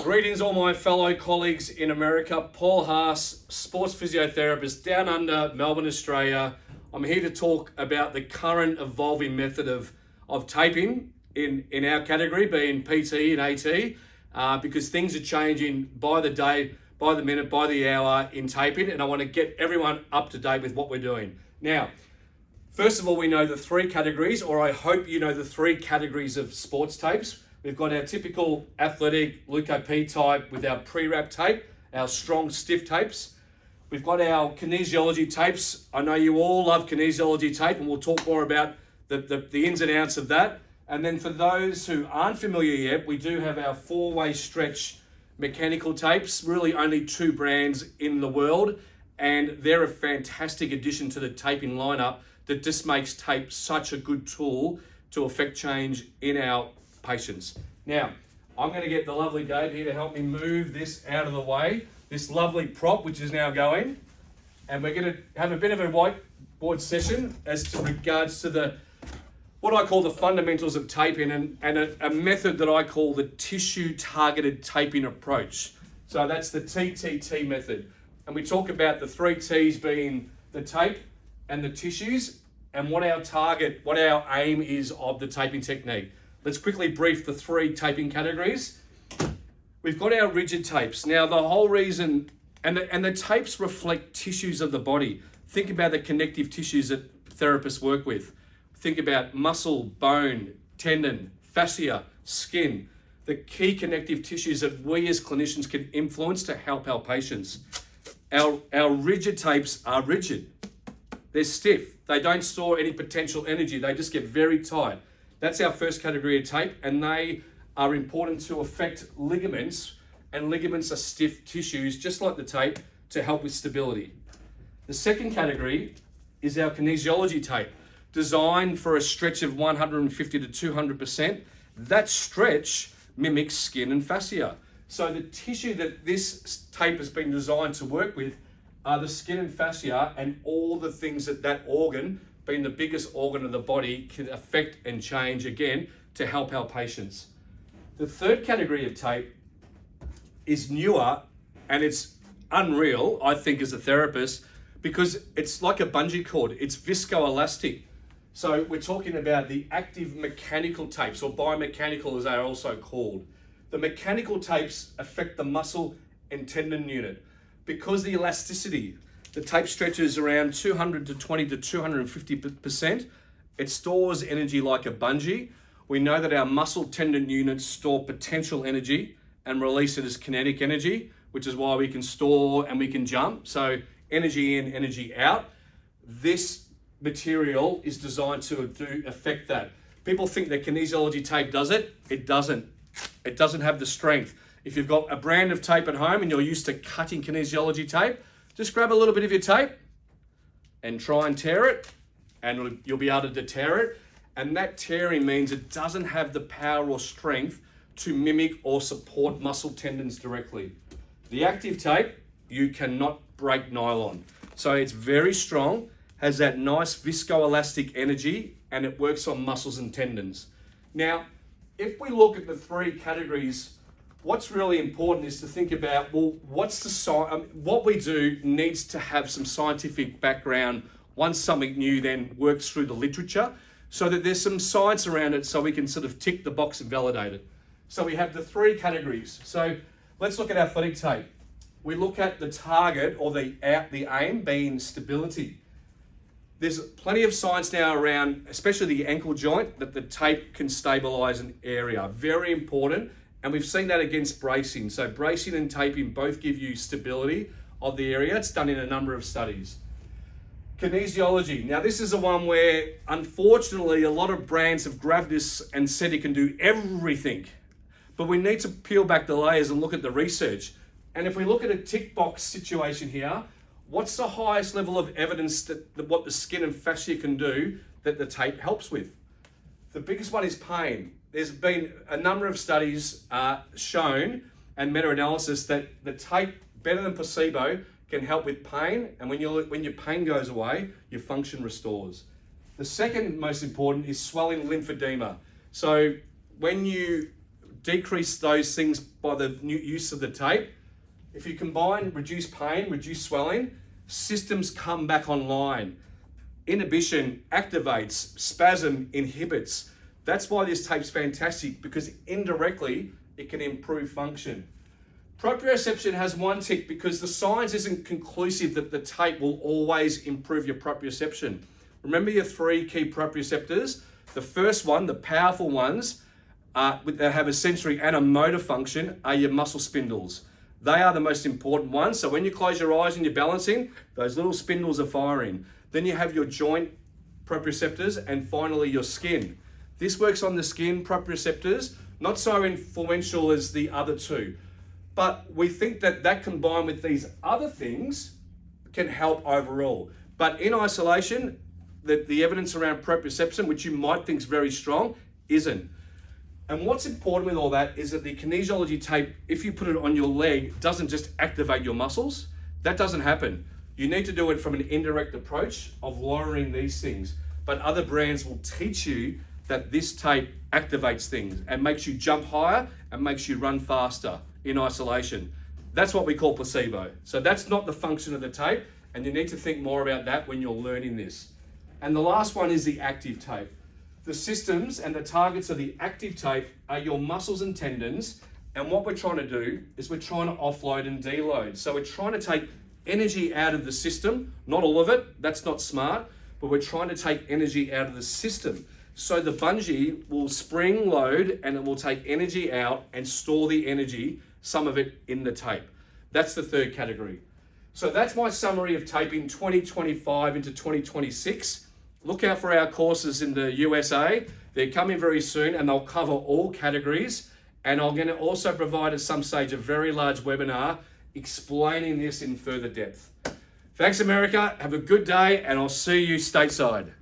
Greetings all my fellow colleagues in America. Paul Haas, sports physiotherapist down under Melbourne, Australia. I'm here to talk about the current evolving method of taping in our category, being PT and AT, because things are changing by the day, by the minute, by the hour in taping, and I want to get everyone up to date with what we're doing. Now, first of all, we know the three categories, or I hope you know the three categories of sports tapes. We've got our typical athletic leuko-P type with our pre-wrap tape, our strong stiff tapes. We've got our kinesiology tapes. I know you all love kinesiology tape, and we'll talk more about the ins and outs of that. And then for those who aren't familiar yet, we do have our four-way stretch mechanical tapes, really only two brands in the world, and they're a fantastic addition to the taping lineup that just makes tape such a good tool to affect change in our patients. Now, I'm going to get the lovely Dave here to help me move this out of the way, this lovely prop which is now going, and we're going to have a bit of a whiteboard session as to regards to what I call the fundamentals of taping and a method that I call the tissue targeted taping approach. So that's the TTT method, and we talk about the three T's being the tape and the tissues and what our target, what our aim is of the taping technique. Let's quickly brief the three taping categories. We've got our rigid tapes. Now, the whole reason, and the tapes reflect tissues of the body. Think about the connective tissues that therapists work with. Think about muscle, bone, tendon, fascia, skin, the key connective tissues that we as clinicians can influence to help our patients. Our rigid tapes are rigid. They're stiff. They don't store any potential energy. They just get very tight. That's our first category of tape, and they are important to affect ligaments, and ligaments are stiff tissues, just like the tape, to help with stability. The second category is our kinesiology tape, designed for a stretch of 150 to 200%. That stretch mimics skin and fascia. So the tissue that this tape has been designed to work with are the skin and fascia and all the things that organ, being the biggest organ of the body, can affect and change again to help our patients. The third category of tape is newer, and it's unreal, I think, as a therapist, because it's like a bungee cord. It's viscoelastic. So we're talking about the active mechanical tapes, or biomechanical as they are also called. The mechanical tapes affect the muscle and tendon unit because the elasticity, the tape stretches around 220 to 250%. It stores energy like a bungee. We know that our muscle tendon units store potential energy and release it as kinetic energy, which is why we can store and we can jump. So energy in, energy out. This material is designed to affect that. People think that kinesiology tape does it. It doesn't. It doesn't have the strength. If you've got a brand of tape at home and you're used to cutting kinesiology tape, just grab a little bit of your tape and try and tear it, and you'll be able to deter it. And that tearing means it doesn't have the power or strength to mimic or support muscle tendons directly. The active tape, you cannot break nylon. So it's very strong, has that nice viscoelastic energy, and it works on muscles and tendons. Now, if we look at the three categories, what's really important is to think about, well, what we do needs to have some scientific background once something new then works through the literature, so that there's some science around it so we can sort of tick the box and validate it. So we have the three categories. So let's look at athletic tape. We look at the target, or the aim being stability. There's plenty of science now around, especially the ankle joint, that the tape can stabilize an area. Very important. And we've seen that against bracing. So bracing and taping both give you stability of the area. It's done in a number of studies. Kinesiology. Now, this is the one where, unfortunately, a lot of brands have grabbed this and said it can do everything. But we need to peel back the layers and look at the research. And if we look at a tick box situation here, what's the highest level of evidence that what the skin and fascia can do that the tape helps with? The biggest one is pain. There's been a number of studies shown and meta-analysis that the tape, better than placebo, can help with pain, and when your pain goes away, your function restores. The second most important is swelling lymphedema. So when you decrease those things by the use of the tape. If you combine reduce pain, reduce swelling, systems come back online. Inhibition activates, spasm inhibits. That's why this tape's fantastic, because indirectly it can improve function. Proprioception has one tick because the science isn't conclusive that the tape will always improve your proprioception. Remember your 3 key proprioceptors? The first one, the powerful ones, that have a sensory and a motor function, are your muscle spindles. They are the most important ones. So when you close your eyes and you're balancing, those little spindles are firing. Then you have your joint proprioceptors, and finally your skin. This works on the skin proprioceptors, not so influential as the other 2. But we think that combined with these other things can help overall. But in isolation, the evidence around proprioception, which you might think is very strong, isn't. And what's important with all that is that the kinesiology tape, if you put it on your leg, doesn't just activate your muscles. That doesn't happen. You need to do it from an indirect approach of lowering these things. But other brands will teach you that this tape activates things and makes you jump higher and makes you run faster in isolation. That's what we call placebo. So that's not the function of the tape, and you need to think more about that when you're learning this. And the last one is the active tape. The systems and the targets of the active tape are your muscles and tendons, and what we're trying to do is we're trying to offload and deload. So we're trying to take energy out of the system, not all of it, that's not smart, but we're trying to take energy out of the system. So the bungee will spring load and it will take energy out and store the energy, some of it in the tape. That's the third category. So that's my summary of taping 2025 into 2026. Look out for our courses in the USA. They're coming very soon and they'll cover all categories. And I'm going to also provide at some stage a very large webinar explaining this in further depth. Thanks, America. Have a good day, and I'll see you stateside.